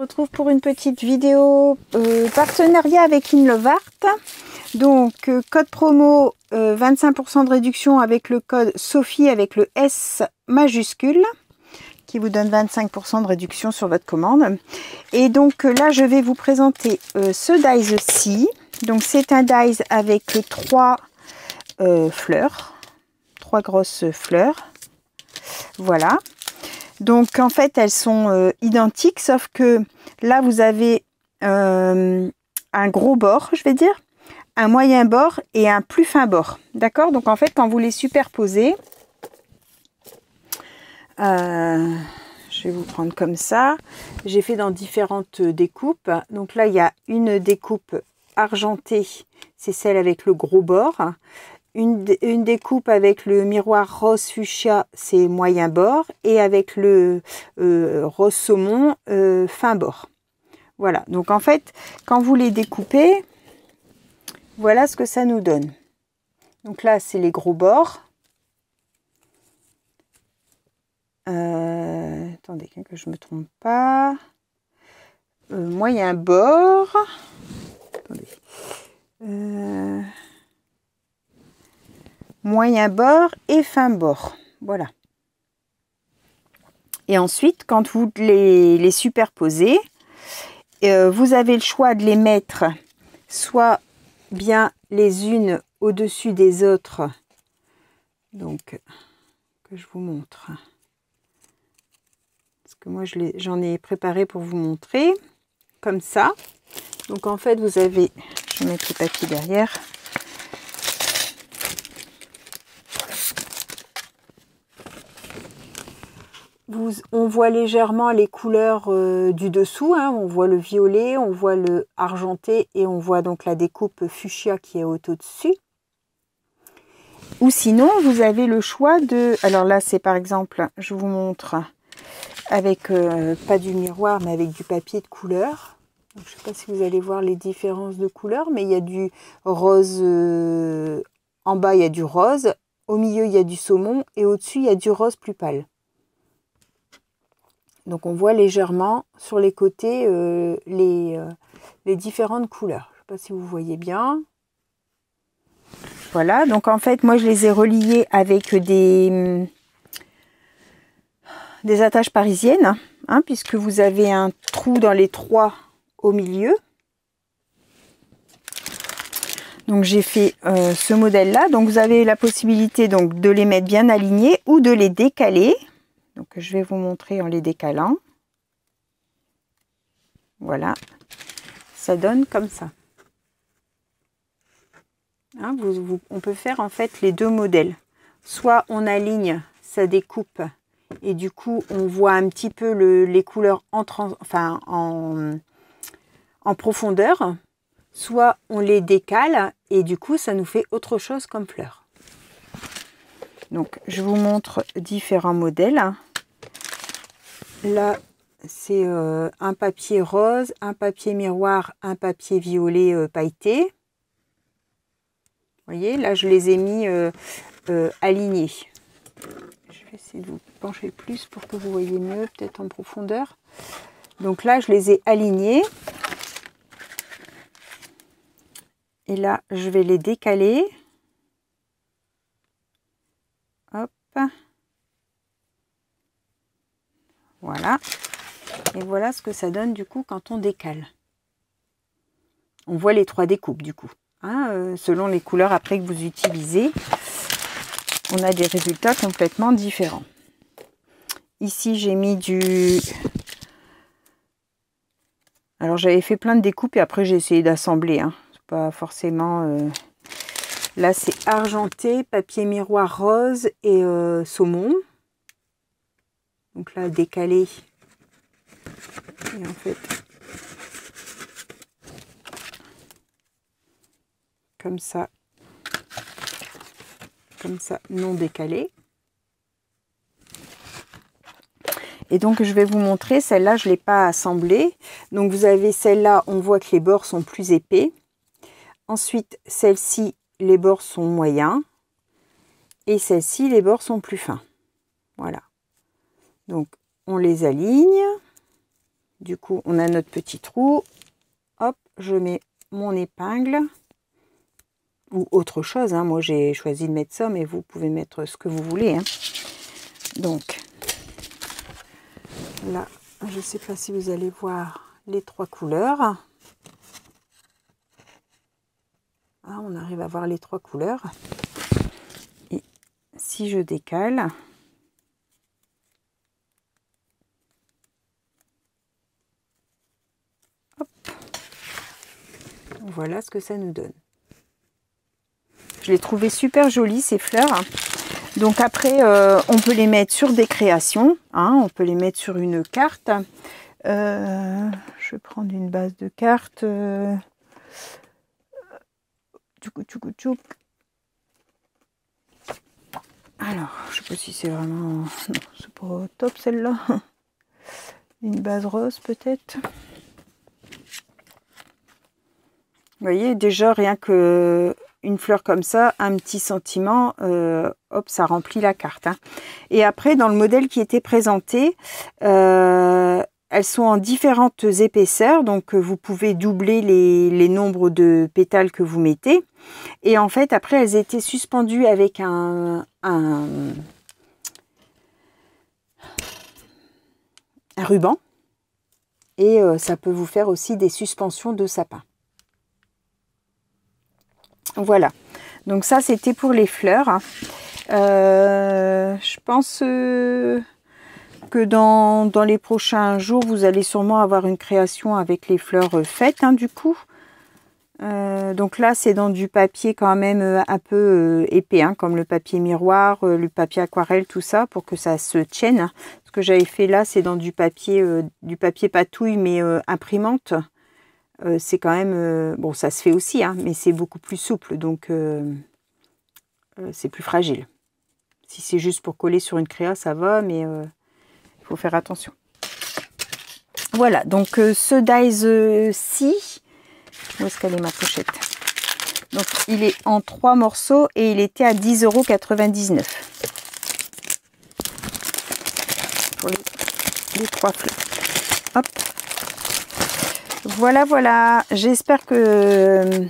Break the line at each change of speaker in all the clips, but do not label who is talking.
On se retrouve pour une petite vidéo partenariat avec Inlovart. Donc code promo 25% de réduction avec le code Sophie avec le S majuscule qui vous donne 25% de réduction sur votre commande. Et donc là je vais vous présenter ce dies-ci. Donc c'est un dies avec trois fleurs, trois grosses fleurs. Voilà. Donc en fait elles sont identiques, sauf que là vous avez un gros bord, je vais dire, un moyen bord et un plus fin bord. D'accord? Donc en fait quand vous les superposez, je vais vous prendre comme ça. J'ai fait dans différentes découpes. Donc là il y a une découpe argentée, c'est celle avec le gros bord. Une découpe avec le miroir rose fuchsia, c'est moyen bord, et avec le rose saumon, fin bord. Voilà, donc en fait, quand vous les découpez, voilà ce que ça nous donne. Donc là, c'est les gros bords. Attendez, que je ne me trompe pas. Moyen bord. Attendez. Moyen bord et fin bord. Voilà. Et ensuite, quand vous les superposez, vous avez le choix de les mettre soit bien les unes au-dessus des autres. Donc, que je vous montre. Parce que moi, j'en ai préparé pour vous montrer. Comme ça. Donc, en fait, vous avez... Je vais mettre le papier derrière. On voit légèrement les couleurs du dessous, hein. On voit le violet, on voit le argenté et on voit donc la découpe fuchsia qui est au-dessus. Ou sinon, vous avez le choix de... Alors là, c'est par exemple, je vous montre avec, pas du miroir, mais avec du papier de couleur. Donc, je ne sais pas si vous allez voir les différences de couleurs, mais il y a du rose, en bas il y a du rose, au milieu il y a du saumon et au-dessus il y a du rose plus pâle. Donc on voit légèrement sur les côtés les différentes couleurs. Je ne sais pas si vous voyez bien. Voilà, donc en fait moi je les ai reliés avec des attaches parisiennes, hein, puisque vous avez un trou dans les trois au milieu. Donc j'ai fait ce modèle là. Donc vous avez la possibilité donc de les mettre bien alignés ou de les décaler. Donc je vais vous montrer en les décalant. Voilà, ça donne comme ça. Hein, on peut faire en fait les deux modèles. Soit on aligne sa découpe et du coup on voit un petit peu les couleurs en profondeur. Soit on les décale et du coup ça nous fait autre chose comme fleur. Donc je vous montre différents modèles. Là, c'est un papier rose, un papier miroir, un papier violet pailleté. Vous voyez, là, je les ai mis alignés. Je vais essayer de vous pencher plus pour que vous voyez mieux, peut-être en profondeur. Donc là, je les ai alignés. Et là, je vais les décaler. Hop. Voilà. Et voilà ce que ça donne du coup quand on décale. On voit les trois découpes du coup. Hein, selon les couleurs après que vous utilisez, on a des résultats complètement différents. Ici j'ai mis du... Alors j'avais fait plein de découpes et après j'ai essayé d'assembler. Hein. C'est pas forcément... Là c'est argenté, papier miroir rose et saumon. Donc là décalé. Et en fait, comme ça, non décalé. Et donc, je vais vous montrer, celle-là, je ne l'ai pas assemblée. Donc, vous avez celle-là, on voit que les bords sont plus épais. Ensuite, celle-ci, les bords sont moyens. Et celle-ci, les bords sont plus fins. Voilà. Donc, on les aligne. Du coup, on a notre petit trou. Hop, je mets mon épingle. Ou autre chose, hein. Moi j'ai choisi de mettre ça, mais vous pouvez mettre ce que vous voulez, hein. Donc, là, je ne sais pas si vous allez voir les 3 couleurs. Ah, on arrive à voir les 3 couleurs. Et si je décale, hop, voilà ce que ça nous donne. Je l'ai trouvé super joli ces fleurs. Donc après, on peut les mettre sur des créations, hein, on peut les mettre sur une carte. Je vais prendre une base de carte. Alors, je sais pas si c'est vraiment... Non, c'est pas top celle-là. Une base rose peut-être. Vous voyez, déjà rien que une fleur comme ça, un petit sentiment, hop, ça remplit la carte, hein. Et après, dans le modèle qui était présenté, elles sont en différentes épaisseurs, donc vous pouvez doubler les nombres de pétales que vous mettez. Et en fait, après, elles étaient suspendues avec un ruban. Et ça peut vous faire aussi des suspensions de sapin. Voilà, donc ça c'était pour les fleurs. Je pense que dans les prochains jours, vous allez sûrement avoir une création avec les fleurs faites, hein, du coup. Donc là, c'est dans du papier quand même un peu épais, hein, comme le papier miroir, le papier aquarelle, tout ça, pour que ça se tienne. Ce que j'avais fait là, c'est dans du papier patouille, mais imprimante. C'est quand même... bon, ça se fait aussi, hein, mais c'est beaucoup plus souple, donc c'est plus fragile. Si c'est juste pour coller sur une créa, ça va, mais il faut faire attention. Voilà, donc ce dies-ci, où est-ce qu'elle est ma pochette? Donc il est en 3 morceaux et il était à 10,99 € pour les 3 fleurs. Hop. Voilà, voilà. J'espère que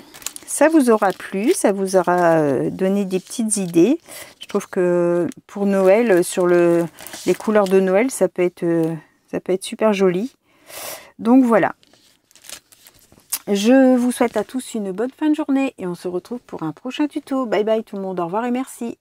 ça vous aura plu, ça vous aura donné des petites idées. Je trouve que pour Noël, sur les couleurs de Noël, ça peut être super joli. Donc voilà. Je vous souhaite à tous une bonne fin de journée et on se retrouve pour un prochain tuto. Bye bye tout le monde, au revoir et merci.